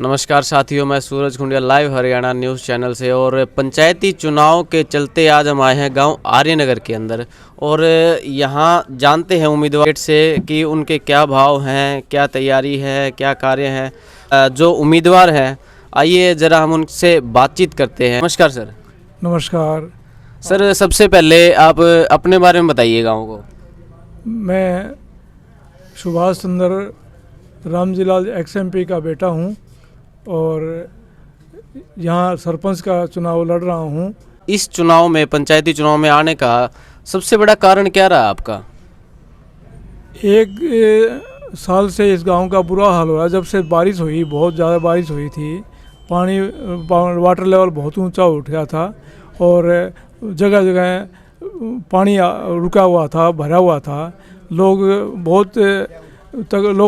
नमस्कार साथियों, मैं सूरज खुंडिया लाइव हरियाणा न्यूज़ चैनल से। और पंचायती चुनाव के चलते आज हम आए हैं गांव आर्यनगर के अंदर और यहां जानते हैं उम्मीदवार से कि उनके क्या भाव हैं, क्या तैयारी है, क्या कार्य है। जो उम्मीदवार हैं आइए ज़रा हम उनसे बातचीत करते हैं। नमस्कार सर। नमस्कार सर, सबसे पहले आप अपने बारे में बताइए गाँव को। मैं सुभाष चंद्र रामजीलाल XMP का बेटा हूं और यहाँ सरपंच का चुनाव लड़ रहा हूं। इस चुनाव में, पंचायती चुनाव में आने का सबसे बड़ा कारण क्या रहा आपका? एक साल से इस गांव का बुरा हाल हो रहा है। जब से बारिश हुई, बहुत ज़्यादा बारिश हुई थी, वाटर लेवल बहुत ऊंचा उठ गया था और जगह जगह पानी रुका हुआ था, भरा हुआ था। लोगों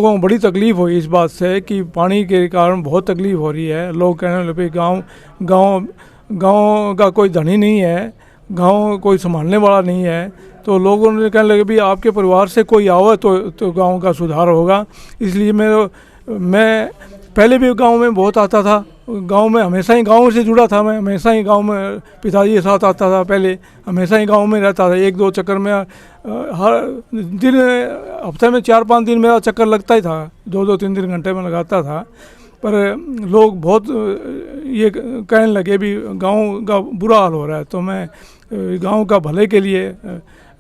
को बड़ी तकलीफ़ हुई इस बात से कि पानी के कारण बहुत तकलीफ़ हो रही है। लोग कहने लगे गांव का कोई धनी नहीं है, गांव कोई संभालने वाला नहीं है। तो लोगों ने कहने लगे भी आपके परिवार से कोई आवे तो गांव का सुधार होगा। इसलिए मैं पहले भी गांव में बहुत आता था। गांव में हमेशा ही गांव से जुड़ा था। मैं हमेशा ही गांव में पिताजी के साथ आता था। पहले हमेशा ही गांव में रहता था। एक दो चक्कर में हर दिन, हफ्ते में 4-5 दिन मेरा चक्कर लगता ही था। 2-3 घंटे में लगाता था। पर लोग बहुत ये कहने लगे भी गांव का बुरा हाल हो रहा है। तो मैं गांव का भले के लिए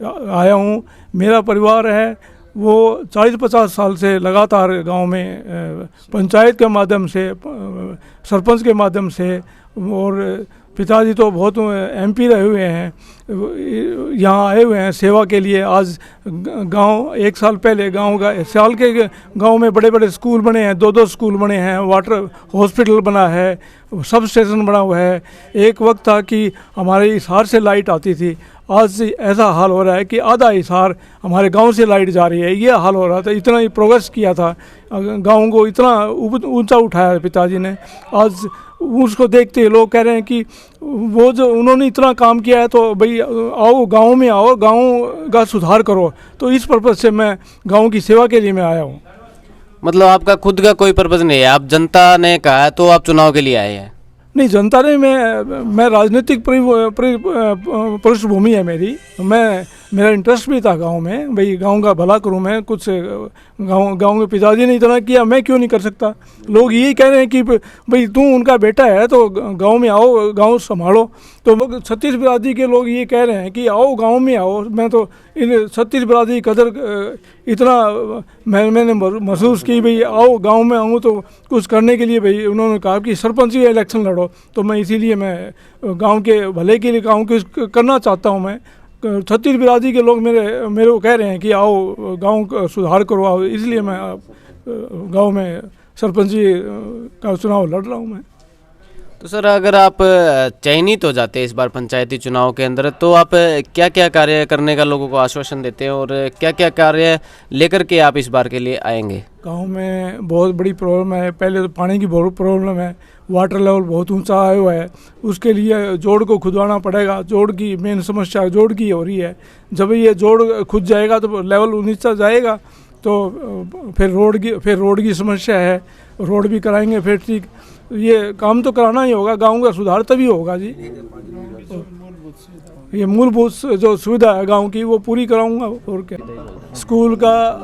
आया हूँ। मेरा परिवार है वो 40-50 साल से लगातार गांव में पंचायत के माध्यम से, सरपंच के माध्यम से, और पिताजी तो बहुत MP रहे हुए हैं, यहाँ आए हुए हैं सेवा के लिए। आज गांव, 1 साल पहले साल के गांव में बड़े बड़े स्कूल बने हैं, 2-2 स्कूल बने हैं, वाटर हॉस्पिटल बना है, सब स्टेशन बना हुआ है। एक वक्त था कि हमारे हिसार से लाइट आती थी। आज ऐसा हाल हो रहा है कि आधा हिसार हमारे गांव से लाइट जा रही है। ये हाल हो रहा था। इतना ही प्रोग्रेस किया था, गांव को इतना ऊंचा उठाया पिताजी ने। आज उसको देखते लोग कह रहे हैं कि वो जो उन्होंने इतना काम किया है तो भाई आओ गांव में आओ, गांव का सुधार करो। तो इस पर्पज़ से मैं गांव की सेवा के लिए मैं आया हूँ। मतलब आपका खुद का कोई पर्पज़ नहीं है, आप जनता ने कहा है तो आप चुनाव के लिए आए हैं? नहीं, जनता ने, मैं राजनीतिक पृष्ठभूमि है मेरी। मेरा इंटरेस्ट भी था गांव में, भाई गांव का भला करूं मैं। कुछ गांव के पिताजी ने इतना किया, मैं क्यों नहीं कर सकता। लोग यही कह रहे हैं कि भाई तू उनका बेटा है तो गांव में आओ, गांव संभालो। तो लोग 36 बिरादरी के लोग ये कह रहे हैं कि आओ गांव में आओ। मैं तो इन 36 बिरादरी कदर इतना मैंने महसूस की, भाई आओ गांव में आऊँ तो कुछ करने के लिए। भाई उन्होंने कहा कि सरपंच ही इलेक्शन लड़ो, तो मैं इसीलिए मैं गांव के भले के लिए गांव के करना चाहता हूं। मैं 36 बिरादरी के लोग मेरे को कह रहे हैं कि आओ गांव का सुधार करो, आओ। इसलिए मैं गांव में सरपंची का चुनाव लड़ रहा हूं मैं। तो सर, अगर आप चयनित हो जाते हैं इस बार पंचायती चुनाव के अंदर, तो आप क्या क्या कार्य करने का लोगों को आश्वासन देते हैं और क्या क्या कार्य लेकर के आप इस बार के लिए आएंगे? गांव में बहुत बड़ी प्रॉब्लम है। पहले तो पानी की बहुत प्रॉब्लम है। वाटर लेवल बहुत ऊंचा आया हुआ है। उसके लिए जोड़ को खुदवाना पड़ेगा। जोड़ की मेन समस्या जोड़ की हो रही है। जब ये जोड़ खुद जाएगा तो लेवल नीचे जाएगा, तो फिर रोड की समस्या है। रोड भी कराएंगे फिर ठीक। ये काम तो कराना ही होगा। गांव का सुधार तभी होगा जी। ये मूलभूत जो सुविधा है गांव की वो पूरी कराऊंगा। और क्या,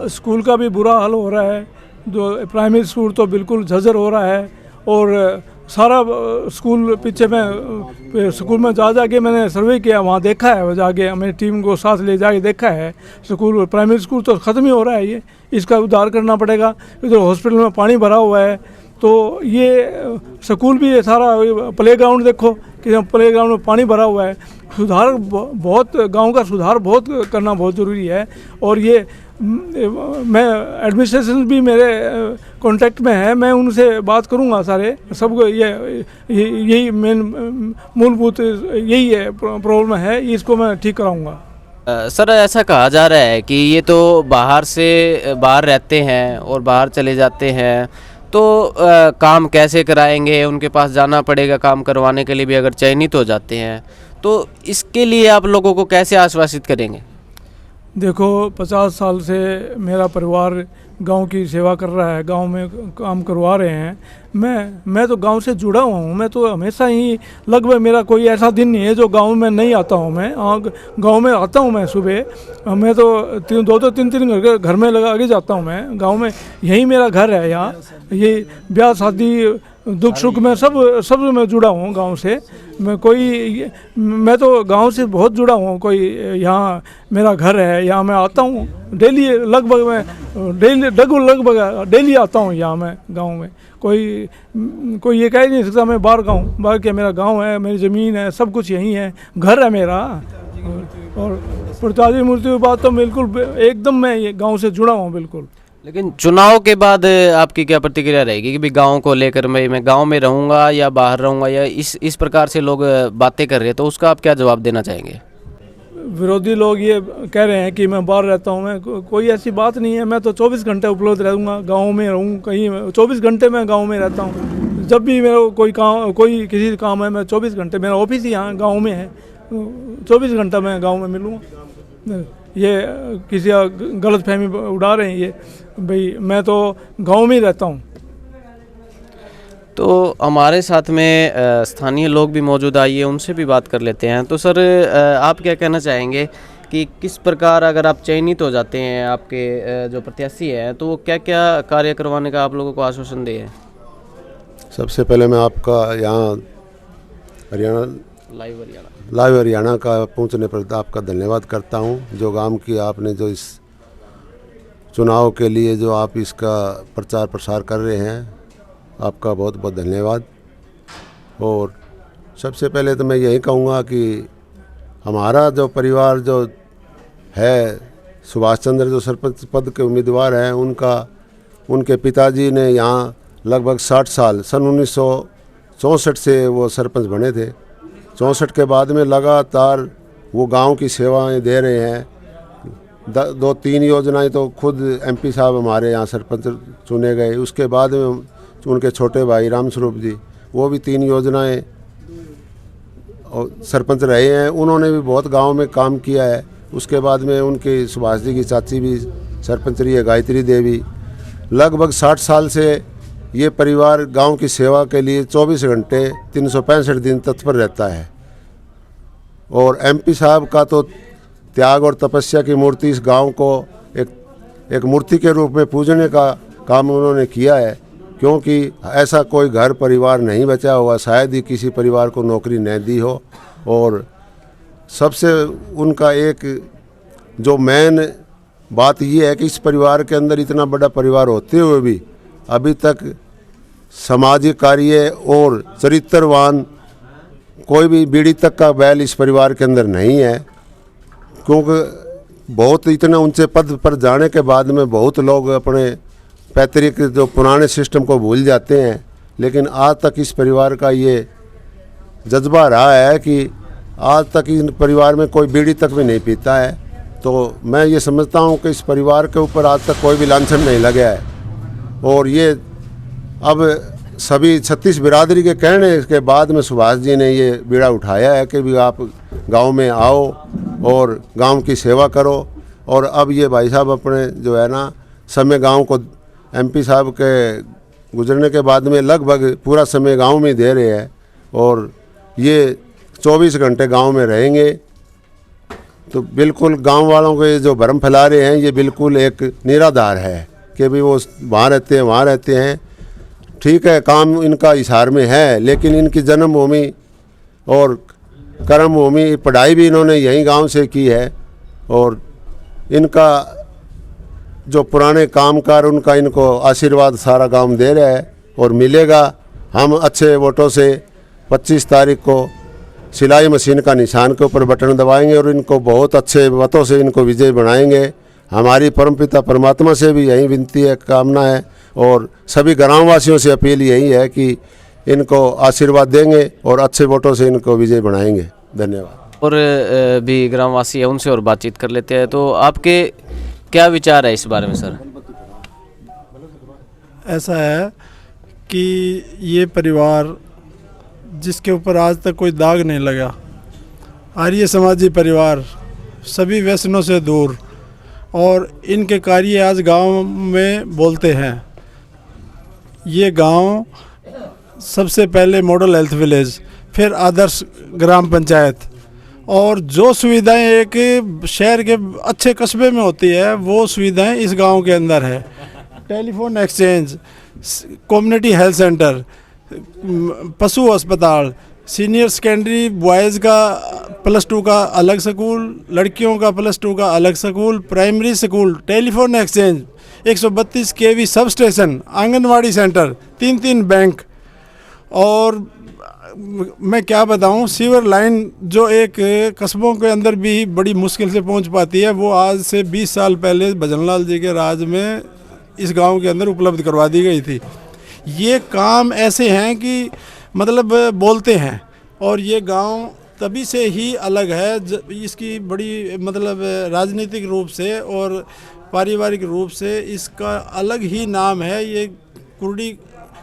स्कूल का भी बुरा हाल हो रहा है। जो प्राइमरी स्कूल तो बिल्कुल झज्जर हो रहा है। और सारा स्कूल पीछे में स्कूल में जा के मैंने सर्वे किया, वहाँ देखा है, जाके मेरी टीम को साथ ले जाके देखा है। स्कूल, प्राइमरी स्कूल तो ख़त्म ही हो रहा है। ये इसका उद्धार करना पड़ेगा। इधर हॉस्पिटल में पानी भरा हुआ है। तो ये स्कूल भी, सारा प्लेग्राउंड देखो कि प्लेग्राउंड में पानी भरा हुआ है। सुधार बहुत, गांव का सुधार बहुत करना बहुत ज़रूरी है। और ये मैं एडमिनिस्ट्रेशन भी मेरे कांटेक्ट में है, मैं उनसे बात करूंगा सारे सबको। यही मेन मूलभूत यही है प्रॉब्लम है, इसको मैं ठीक कराऊंगा। सर, ऐसा कहा जा रहा है कि ये तो बाहर रहते हैं और बाहर चले जाते हैं, तो काम कैसे कराएंगे? उनके पास जाना पड़ेगा काम करवाने के लिए भी अगर चयनित हो जाते हैं। तो इसके लिए आप लोगों को कैसे आश्वासित करेंगे? देखो, 50 साल से मेरा परिवार गांव की सेवा कर रहा है, गांव में काम करवा रहे हैं। मैं तो गांव से जुड़ा हुआ हूँ। मैं तो हमेशा ही, लगभग मेरा कोई ऐसा दिन नहीं है जो गांव में नहीं आता हूँ। मैं गांव में आता हूँ। मैं सुबह मैं तो दो तीन घर में लगा के जाता हूँ। मैं गांव में, यही मेरा घर है। यहाँ ये ब्याह शादी दुख सुख में सब में जुड़ा हूँ गांव से। मैं तो गांव से बहुत जुड़ा हूँ। कोई यहाँ मेरा घर है, यहाँ मैं आता हूँ डेली, लगभग डेली आता हूँ यहाँ मैं गांव में। कोई ये कह नहीं सकता मैं बाहर के, मेरा गांव है, मेरी ज़मीन है, सब कुछ यहीं है, घर है मेरा। और पिताजी मूर्ति की बात तो बिल्कुल एकदम मैं ये गांव से जुड़ा हूँ बिल्कुल। लेकिन चुनाव के बाद आपकी क्या प्रतिक्रिया रहेगी कि भी गांव को लेकर मैं गांव में रहूंगा या बाहर रहूंगा, या इस प्रकार से लोग बातें कर रहे हैं, तो उसका आप क्या जवाब देना चाहेंगे? विरोधी लोग ये कह रहे हैं कि मैं बाहर रहता हूँ। मैं कोई ऐसी बात नहीं है। मैं तो 24 घंटे उपलब्ध रहूँगा, गांव में रहूँ कहीं, 24 घंटे मैं गांव में रहता हूँ। जब भी मेरा कोई किसी काम है, मैं 24 घंटे, मेरा ऑफिस ही यहाँ गाँव में है, 24 घंटा मैं गाँव में मिलूँगा। ये किसी गलत फहमी उड़ा रहे हैं ये, भाई मैं तो गांव में ही रहता हूँ। तो हमारे साथ में स्थानीय लोग भी मौजूद, आइए उनसे भी बात कर लेते हैं। तो सर, आप क्या कहना चाहेंगे कि किस प्रकार अगर आप चयनित हो जाते हैं, आपके जो प्रत्याशी हैं, तो वो क्या क्या कार्य करवाने का आप लोगों को आश्वासन दिए हैं? सबसे पहले मैं आपका यहाँ लाइव हरियाणा का पहुँचने पर आपका धन्यवाद करता हूँ। जो गांव की आपने जो इस चुनाव के लिए जो आप इसका प्रचार प्रसार कर रहे हैं, आपका बहुत बहुत धन्यवाद। और सबसे पहले तो मैं यही कहूँगा कि हमारा जो परिवार जो है, सुभाष चंद्र जो सरपंच पद के उम्मीदवार हैं, उनके पिताजी ने यहाँ लगभग 60 साल, सन 1964 से वो सरपंच बने थे। 64 के बाद में लगातार वो गांव की सेवाएं दे रहे हैं। 2-3 योजनाएं तो खुद एमपी साहब हमारे यहाँ सरपंच चुने गए। उसके बाद में उनके छोटे भाई रामस्वरूप जी, वो भी 3 योजनाएं और सरपंच रहे हैं। उन्होंने भी बहुत गांव में काम किया है। उसके बाद में उनके सुभाष जी की चाची भी सरपंच रही है, गायत्री देवी। लगभग 60 साल से ये परिवार गांव की सेवा के लिए 24 घंटे 365 दिन तत्पर रहता है। और एमपी साहब का तो त्याग और तपस्या की मूर्ति इस गांव को एक मूर्ति के रूप में पूजने का काम उन्होंने किया है। क्योंकि ऐसा कोई घर परिवार नहीं बचा हुआ, शायद ही किसी परिवार को नौकरी न दी हो। और सबसे उनका एक जो मेन बात ये है कि इस परिवार के अंदर इतना बड़ा परिवार होते हुए भी अभी तक सामाजिक कार्य और चरित्रवान कोई भी बीड़ी तक का बैल इस परिवार के अंदर नहीं है। क्योंकि बहुत इतना ऊंचे पद पर जाने के बाद में बहुत लोग अपने पैतृक जो पुराने सिस्टम को भूल जाते हैं। लेकिन आज तक इस परिवार का ये जज्बा रहा है कि आज तक इस परिवार में कोई बीड़ी तक भी नहीं पीता है। तो मैं ये समझता हूँ कि इस परिवार के ऊपर आज तक कोई भी लांछन नहीं लगा है। और ये अब सभी 36 बिरादरी के कहने के बाद में सुभाष जी ने ये बीड़ा उठाया है कि भी आप गांव में आओ और गांव की सेवा करो। और अब ये भाई साहब अपने जो है ना समय गांव को एमपी साहब के गुजरने के बाद में लगभग पूरा समय गांव में दे रहे हैं। और ये 24 घंटे गांव में रहेंगे। तो बिल्कुल गांव वालों के जो भ्रम फैला रहे हैं, ये बिल्कुल एक निराधार है कि भी वो वहाँ रहते हैं। ठीक है, काम इनका हिसार में है, लेकिन इनकी जन्मभूमि और कर्मभूमि, पढ़ाई भी इन्होंने यहीं गांव से की है। और इनका जो पुराने कामकार, उनका इनको आशीर्वाद सारा गांव दे रहा है और मिलेगा। हम अच्छे वोटों से 25 तारीख को सिलाई मशीन का निशान के ऊपर बटन दबाएंगे और इनको बहुत अच्छे मतों से इनको विजय बनाएंगे। हमारी परमपिता परमात्मा से भी यही विनती है, कामना है। और सभी ग्रामवासियों से अपील यही है कि इनको आशीर्वाद देंगे और अच्छे वोटों से इनको विजय बनाएंगे। धन्यवाद। और भी ग्रामवासी है, उनसे और बातचीत कर लेते हैं। तो आपके क्या विचार है इस बारे में सर? ऐसा है कि ये परिवार जिसके ऊपर आज तक कोई दाग नहीं लगा, आर्य समाजी परिवार, सभी व्यसनों से दूर, और इनके कार्य आज गांव में बोलते हैं। ये गांव सबसे पहले मॉडल हेल्थ विलेज, फिर आदर्श ग्राम पंचायत, और जो सुविधाएं एक शहर के अच्छे कस्बे में होती है वो सुविधाएं इस गांव के अंदर है। Telephone exchange, community health centre, पशु अस्पताल, सीनियर सेकेंडरी बॉयज़ का +2 का अलग स्कूल, लड़कियों का +2 का अलग school, primary school, telephone exchange, 132 kV sub station, anganwadi centre, 3 bank, और मैं क्या बताऊं, सीवर लाइन जो एक कस्बों के अंदर भी बड़ी मुश्किल से पहुंच पाती है, वो आज से 20 साल पहले भजनलाल जी के राज में इस गांव के अंदर उपलब्ध करवा दी गई थी। ये काम ऐसे हैं कि मतलब बोलते हैं, और ये गांव तभी से ही अलग है, इसकी बड़ी मतलब राजनीतिक रूप से और पारिवारिक रूप से इसका अलग ही नाम है। ये कुर्डी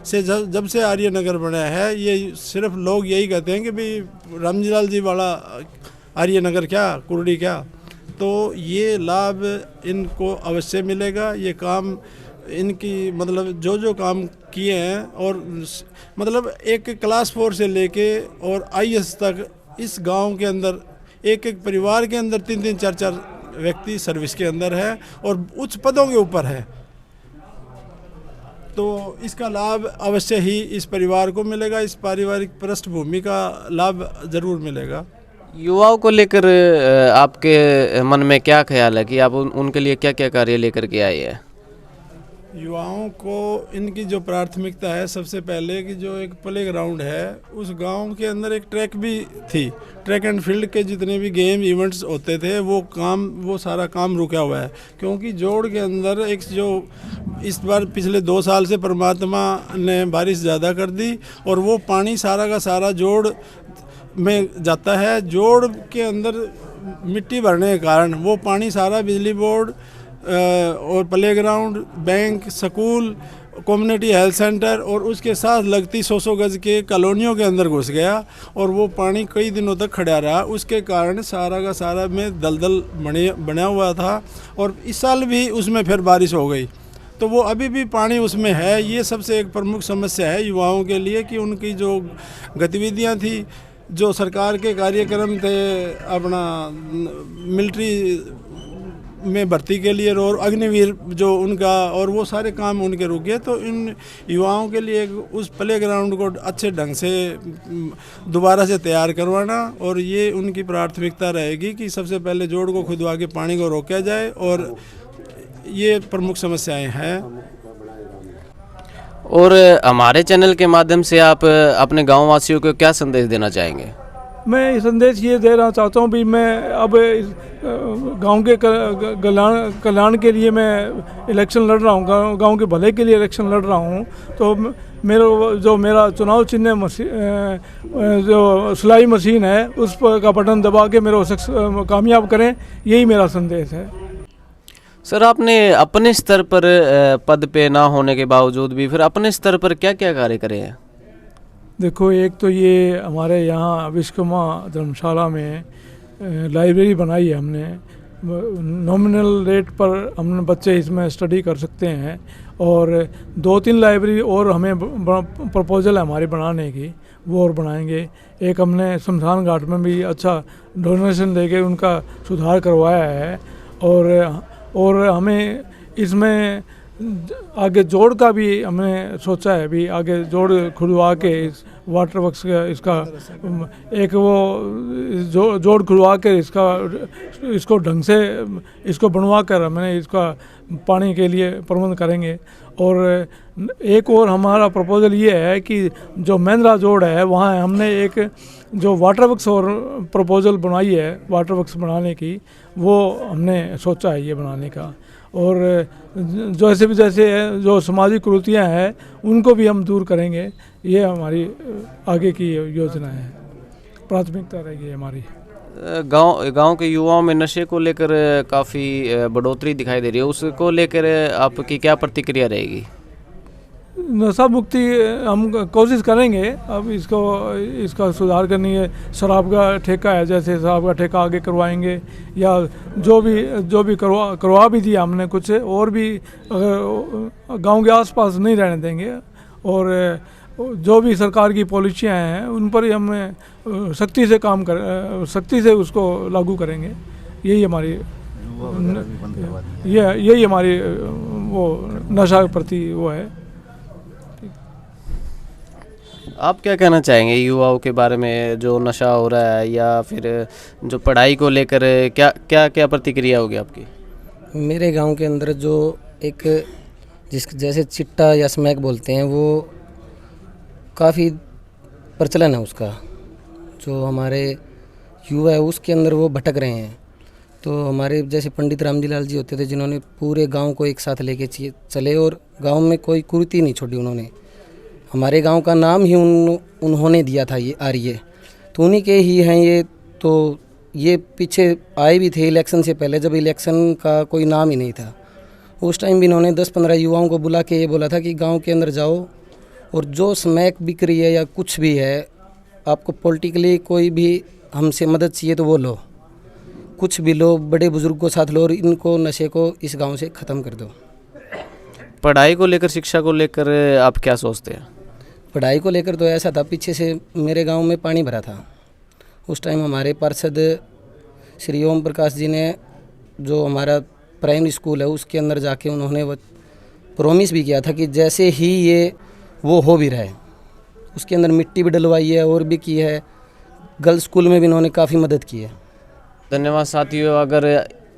से जब से आर्यनगर बना है, ये सिर्फ लोग यही कहते हैं कि भाई रामजीलाल जी वाला आर्यनगर क्या, कुर्डी क्या। तो ये लाभ इनको अवश्य मिलेगा। ये काम इनकी मतलब जो काम किए हैं, और मतलब एक क्लास 4 से लेके और IS तक इस गांव के अंदर एक परिवार के अंदर 3 4 व्यक्ति सर्विस के अंदर है और उच्च पदों के ऊपर है। तो इसका लाभ अवश्य ही इस परिवार को मिलेगा, इस पारिवारिक पृष्ठभूमि का लाभ ज़रूर मिलेगा। युवाओं को लेकर आपके मन में क्या ख्याल है कि आप उनके लिए क्या क्या कार्य लेकर के आए हैं? युवाओं को इनकी जो प्राथमिकता है, सबसे पहले कि जो एक प्ले ग्राउंड है, उस गांव के अंदर एक ट्रैक भी थी। ट्रैक एंड फील्ड के जितने भी गेम इवेंट्स होते थे वो सारा काम रुका हुआ है, क्योंकि जोड़ के अंदर एक जो इस बार पिछले 2 साल से परमात्मा ने बारिश ज़्यादा कर दी और वो पानी सारा का सारा जोड़ में जाता है। जोड़ के अंदर मिट्टी भरने के कारण वो पानी सारा बिजली बोर्ड और playground, bank, school, community health centre और उसके साथ लगती 100 गज के कॉलोनियों के अंदर घुस गया और वो पानी कई दिनों तक खड़ा रहा। उसके कारण सारा का सारा में दलदल बना हुआ था और इस साल भी उसमें फिर बारिश हो गई, तो वो अभी भी पानी उसमें है। ये सबसे एक प्रमुख समस्या है युवाओं के लिए कि उनकी जो गतिविधियाँ थी, जो सरकार के कार्यक्रम थे अपना मिलिट्री में भर्ती के लिए और अग्निवीर जो उनका, और वो सारे काम उनके रुक गए। तो इन युवाओं के लिए उस प्ले ग्राउंड को अच्छे ढंग से दोबारा से तैयार करवाना, और ये उनकी प्राथमिकता रहेगी कि सबसे पहले जोड़ को खुदवा के पानी को रोका जाए, और ये प्रमुख समस्याएं हैं। और हमारे चैनल के माध्यम से आप अपने गाँव वासियों को क्या संदेश देना चाहेंगे? मैं ये संदेश ये देना चाहता हूँ भी मैं अब गांव के कल्याण के लिए मैं इलेक्शन लड़ रहा हूँ, गांव के भले के लिए इलेक्शन लड़ रहा हूँ। तो मेरा चुनाव चिन्ह जो सिलाई मशीन है उस पर का बटन दबा के मेरे को कामयाब करें, यही मेरा संदेश है। सर, आपने अपने स्तर पर पद पे ना होने के बावजूद भी फिर अपने स्तर पर क्या क्या कार्य करे हैं? देखो, एक तो ये हमारे यहाँ विश्वकर्मा धर्मशाला में लाइब्रेरी बनाई है हमने। नॉमिनल रेट पर हमने बच्चे इसमें स्टडी कर सकते हैं, और 2-3 लाइब्रेरी और हमें प्रपोजल है हमारी बनाने की, वो और बनाएंगे। एक हमने शमशान घाट में भी अच्छा डोनेशन देके उनका सुधार करवाया है, और हमें इसमें आगे जोड़ का भी हमने सोचा है, भी आगे जोड़ खुलवा के इस वाटर वर्क्स का इसका एक वो जोड़ खुलवा के इसको ढंग से इसको बनवा कर हमने इसका पानी के लिए प्रबंध करेंगे। और एक और हमारा प्रपोजल ये है कि जो मेंद्रा जोड़ है वहाँ हमने एक जो वाटर वर्क्स और प्रपोजल बनाई है वाटर वर्क्स बनाने की, वो हमने सोचा है ये बनाने का। और जैसे जो सामाजिक कुरीतियाँ हैं उनको भी हम दूर करेंगे, ये हमारी आगे की योजना है, प्राथमिकता रहेगी हमारी। गांव के युवाओं में नशे को लेकर काफ़ी बढ़ोतरी दिखाई दे रही है, उसको लेकर आपकी क्या प्रतिक्रिया रहेगी? नशा मुक्ति हम कोशिश करेंगे। अब इसका सुधार करनी है। शराब का ठेका है, जैसे शराब का ठेका आगे करवाएंगे, या जो भी करवा भी दिया हमने कुछ, और भी अगर गांव के आसपास नहीं रहने देंगे, और जो भी सरकार की पॉलिसियाँ हैं उन पर ही हम सख्ती से उसको लागू करेंगे। यही हमारी यही हमारी वो नशा के प्रति वो है। आप क्या कहना चाहेंगे युवाओं के बारे में, जो नशा हो रहा है या फिर जो पढ़ाई को लेकर, क्या क्या क्या प्रतिक्रिया होगी आपकी? मेरे गांव के अंदर जो एक जैसे चिट्टा या स्मैक बोलते हैं, वो काफ़ी प्रचलन है उसका। जो हमारे युवा है उसके अंदर वो भटक रहे हैं। तो हमारे जैसे पंडित रामजी लाल जी होते थे, जिन्होंने पूरे गांव को एक साथ लेके चले और गांव में कोई कुरीति नहीं छोड़ी उन्होंने। हमारे गांव का नाम ही उन्होंने दिया था, ये आर्य, तो उन्हीं के ही हैं ये। तो ये पीछे आए भी थे इलेक्शन से पहले, जब इलेक्शन का कोई नाम ही नहीं था, उस टाइम भी इन्होंने 10-15 युवाओं को बुला के ये बोला था कि गांव के अंदर जाओ और जो स्मैक बिक रही है या कुछ भी है, आपको पॉलिटिकली कोई भी हमसे मदद चाहिए तो वो लो, कुछ भी लो, बड़े बुजुर्ग को साथ लो और इनको नशे को इस गांव से ख़त्म कर दो। पढ़ाई को लेकर, शिक्षा को लेकर आप क्या सोचते हैं? पढ़ाई को लेकर तो ऐसा था, पीछे से मेरे गांव में पानी भरा था। उस टाइम हमारे पार्षद श्री ओम प्रकाश जी ने, जो हमारा प्राइमरी स्कूल है उसके अंदर जाके उन्होंने वो प्रॉमिस भी किया था कि जैसे ही ये वो हो भी रहा है, उसके अंदर मिट्टी भी डलवाई है और भी की है। गर्ल्स स्कूल में भी इन्होंने काफ़ी मदद की है। धन्यवाद साथियों। अगर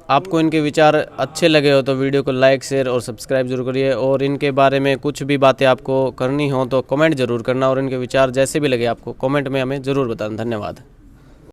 आपको इनके विचार अच्छे लगे हो तो वीडियो को लाइक, शेयर और सब्सक्राइब जरूर करिए, और इनके बारे में कुछ भी बातें आपको करनी हो तो कमेंट जरूर करना, और इनके विचार जैसे भी लगे आपको कमेंट में हमें ज़रूर बताना। धन्यवाद।